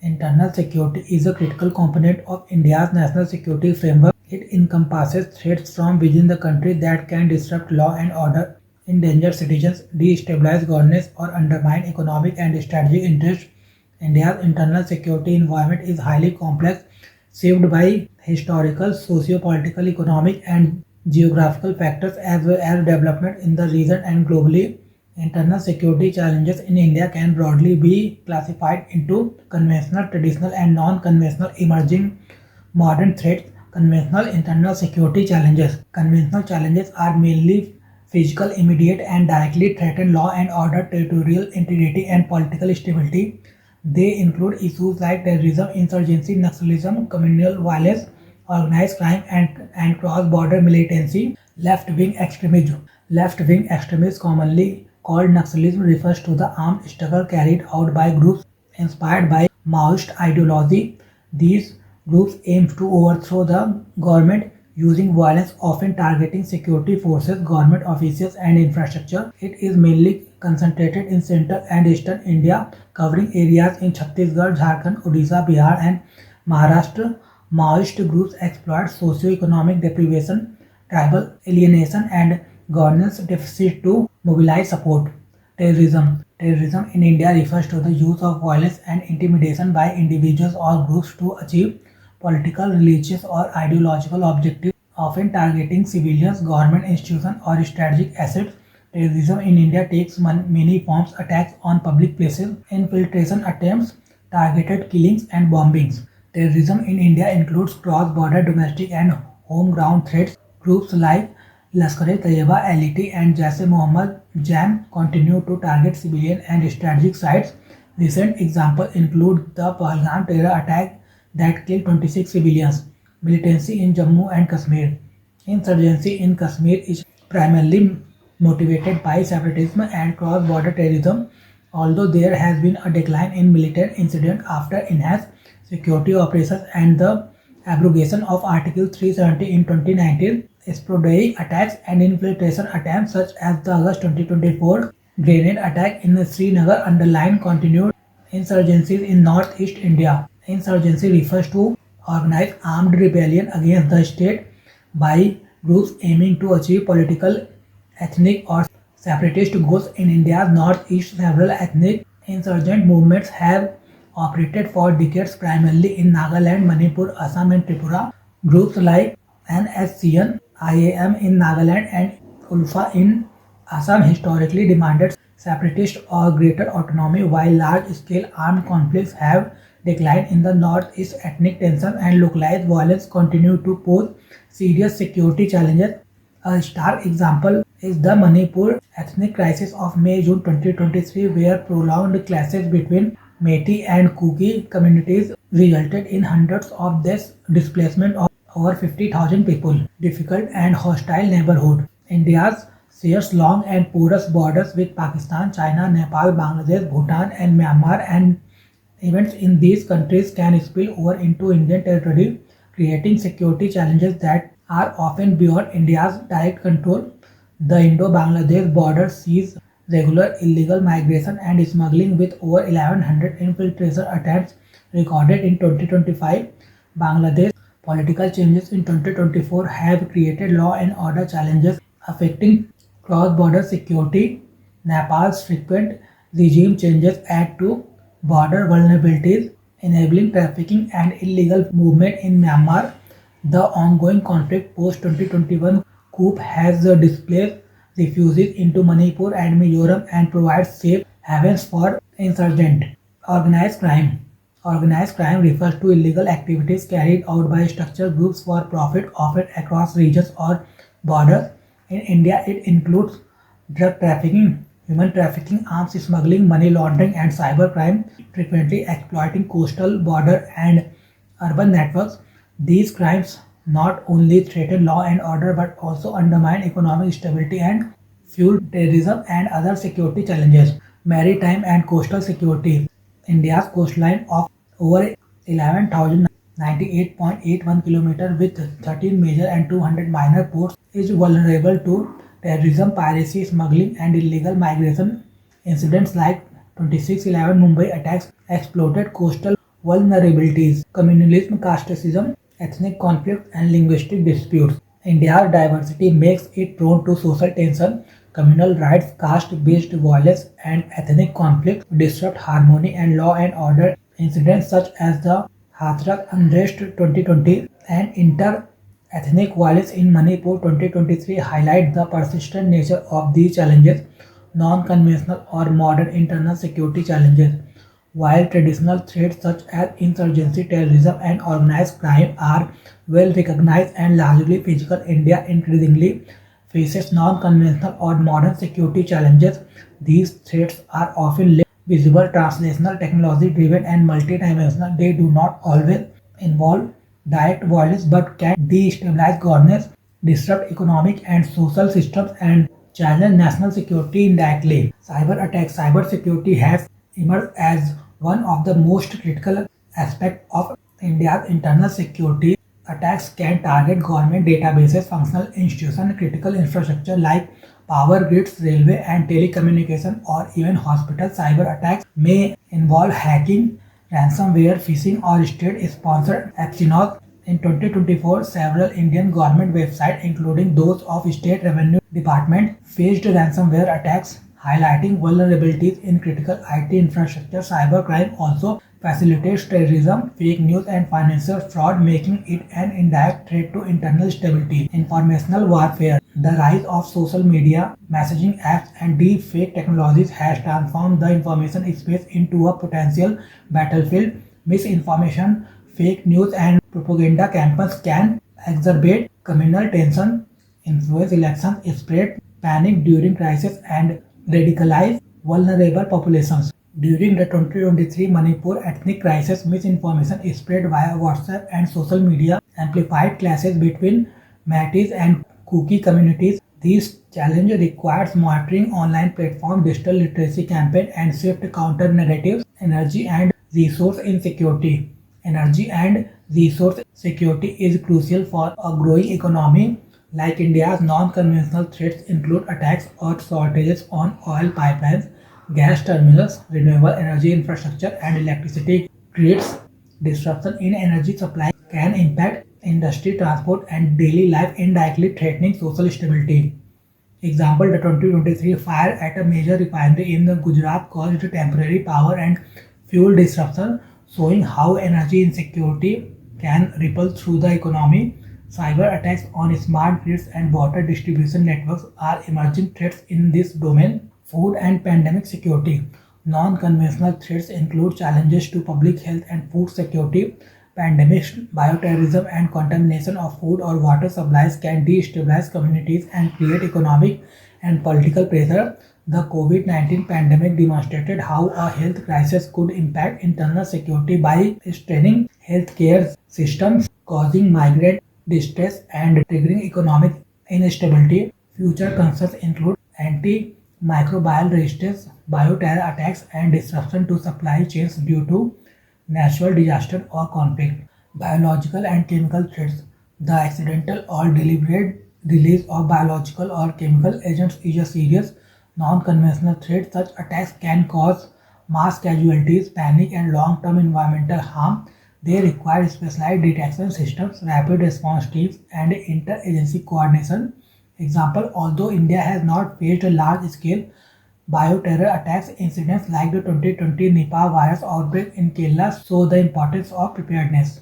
Internal security is a critical component of India's national security framework. It encompasses threats from within the country that can disrupt law and order, endanger citizens, destabilize governance, or undermine economic and strategic interests. India's internal security environment is highly complex, shaped by historical, socio-political, economic, and geographical factors as well as development in the region and globally. Internal security challenges in India can broadly be classified into conventional, traditional, and non-conventional emerging modern threats. Conventional internal security challenges. Conventional challenges are mainly physical, immediate, and directly threaten law and order, territorial integrity, and political stability. They include issues like terrorism, insurgency, Naxalism, communal violence, organized crime, and cross-border militancy. Left-wing extremism. Left-wing extremism, commonly called Naxalism, refers to the armed struggle carried out by groups inspired by Maoist ideology. These groups aim to overthrow the government using violence, often targeting security forces, government officials, and infrastructure. It is mainly concentrated in central and eastern India, covering areas in Chhattisgarh, Jharkhand, Odisha, Bihar, and Maharashtra. Maoist groups exploit socio-economic deprivation, tribal alienation, and governance deficit to mobilize support. Terrorism. Terrorism in India refers to the use of violence and intimidation by individuals or groups to achieve political, religious, or ideological objectives, often targeting civilians, government institutions, or strategic assets. Terrorism in India takes many forms: attacks on public places, infiltration attempts, targeted killings, and bombings. Terrorism in India includes cross-border, domestic, and home-ground threats. Groups like Lashkar-e-Taiba, LET, and Jaish-e-Mohammed (JAM) continue to target civilian and strategic sites. Recent examples include the Pahalgam terror attack that killed 26 civilians. Militancy in Jammu and Kashmir. Insurgency in Kashmir is primarily motivated by separatism and cross-border terrorism, although there has been a decline in militant incidents after enhanced security operations and the abrogation of Article 370 in 2019. Sporadic attacks and infiltration attempts such as the August 2024 grenade attack in Srinagar underline continued insurgencies in northeast India. Insurgency refers to organized armed rebellion against the state by groups aiming to achieve political, ethnic, or separatist goals in India's northeast. Several ethnic insurgent movements have operated for decades, primarily in Nagaland, Manipur, Assam, and Tripura. Groups like NSCN, IAM in Nagaland, and ULFA in Assam historically demanded separatist or greater autonomy, while large-scale armed conflicts have declined in the northeast. Ethnic tension and localized violence continue to pose serious security challenges. A stark example is the Manipur ethnic crisis of May-June 2023, where prolonged clashes between Meitei and Kuki communities resulted in hundreds of deaths, displacement of over 50,000 people. Difficult and hostile neighborhood. India shares long and porous borders with Pakistan, China, Nepal, Bangladesh, Bhutan, and Myanmar, and events in these countries can spill over into Indian territory, creating security challenges that are often beyond India's direct control. The Indo-Bangladesh border sees regular illegal migration and smuggling, with over 1,100 infiltration attempts recorded in 2025. Bangladesh political changes in 2024 have created law and order challenges affecting cross-border security. Nepal's frequent regime changes add to border vulnerabilities, enabling trafficking and illegal movement in Myanmar. The ongoing conflict post-2021 coup has displaced refugees into Manipur and Mizoram and provides safe havens for insurgents. Organized crime. Organized crime refers to illegal activities carried out by structured groups for profit, often across regions or borders. In India, it includes drug trafficking, human trafficking, arms smuggling, money laundering, and cybercrime, frequently exploiting coastal, border, and urban networks. These crimes not only threaten law and order but also undermine economic stability and fuel terrorism and other security challenges. Maritime and coastal security. India's coastline of over 11,098.81 km with 13 major and 200 minor ports is vulnerable to terrorism, piracy, smuggling, and illegal migration. Incidents like 26/11 Mumbai attacks exploited coastal vulnerabilities, communalism, casteism, ethnic conflicts, and linguistic disputes. India's diversity makes it prone to social tension, communal rights, caste-based violence, and ethnic conflict disrupt harmony and law and order. Incidents such as the Hathras unrest 2020 and inter-ethnic violence in Manipur 2023 highlight the persistent nature of these challenges, non-conventional or modern internal security challenges. While traditional threats such as insurgency, terrorism, and organized crime are well recognized and largely physical, India increasingly faces non-conventional or modern security challenges. These threats are often less visible, translational, technology-driven, and multidimensional. They do not always involve direct violence but can destabilize governance, disrupt economic and social systems, and challenge national security indirectly. Cyber attacks. Cybersecurity has emerged as one of the most critical aspects of India's internal security. Attacks can target government databases, functional institutions, critical infrastructure like power grids, railway and telecommunication, or even hospitals. Cyber attacks may involve hacking, ransomware, phishing, or state-sponsored espionage. In 2024, several Indian government websites, including those of state revenue department, faced ransomware attacks, highlighting vulnerabilities in critical IT infrastructure. Cybercrime also facilitates terrorism, fake news, and financial fraud, making it an indirect threat to internal stability. Informational warfare. The rise of social media, messaging apps, and deep fake technologies has transformed the information space into a potential battlefield. Misinformation, fake news, and propaganda campaigns can exacerbate communal tension, influence elections, spread panic during crisis, and radicalize vulnerable populations. During the 2023 Manipur ethnic crisis, misinformation spread via WhatsApp and social media amplified clashes between Metis and Kuki communities. This challenge requires monitoring online platforms, digital literacy campaign, and swift counter narratives. Energy and resource security is crucial for a growing economy like India's. Non-conventional threats include attacks or shortages on oil pipelines, gas terminals, renewable energy infrastructure, and electricity grids. Disruption in energy supply can impact industry, transport, and daily life, indirectly threatening social stability. Example, the 2023 fire at a major refinery in the Gujarat caused temporary power and fuel disruption, showing how energy insecurity can ripple through the economy. Cyber attacks on smart grids and water distribution networks are emerging threats in this domain. Food and pandemic security. Non-conventional threats include challenges to public health and food security. Pandemics, bioterrorism, and contamination of food or water supplies can destabilize communities and create economic and political pressure. The COVID-19 pandemic demonstrated how a health crisis could impact internal security by straining healthcare systems, causing migrant distress, and triggering economic instability. Future concerns include antimicrobial resistance, bioterror attacks, and disruption to supply chains due to natural disaster or conflict. Biological and chemical threats. The accidental or deliberate release of biological or chemical agents is a serious non-conventional threat. Such attacks can cause mass casualties, panic, and long-term environmental harm. They require specialized detection systems, rapid response teams, and inter-agency coordination. Example, although India has not faced a large-scale bioterror attacks, incidents like the 2020 Nipah virus outbreak in Kerala show the importance of preparedness.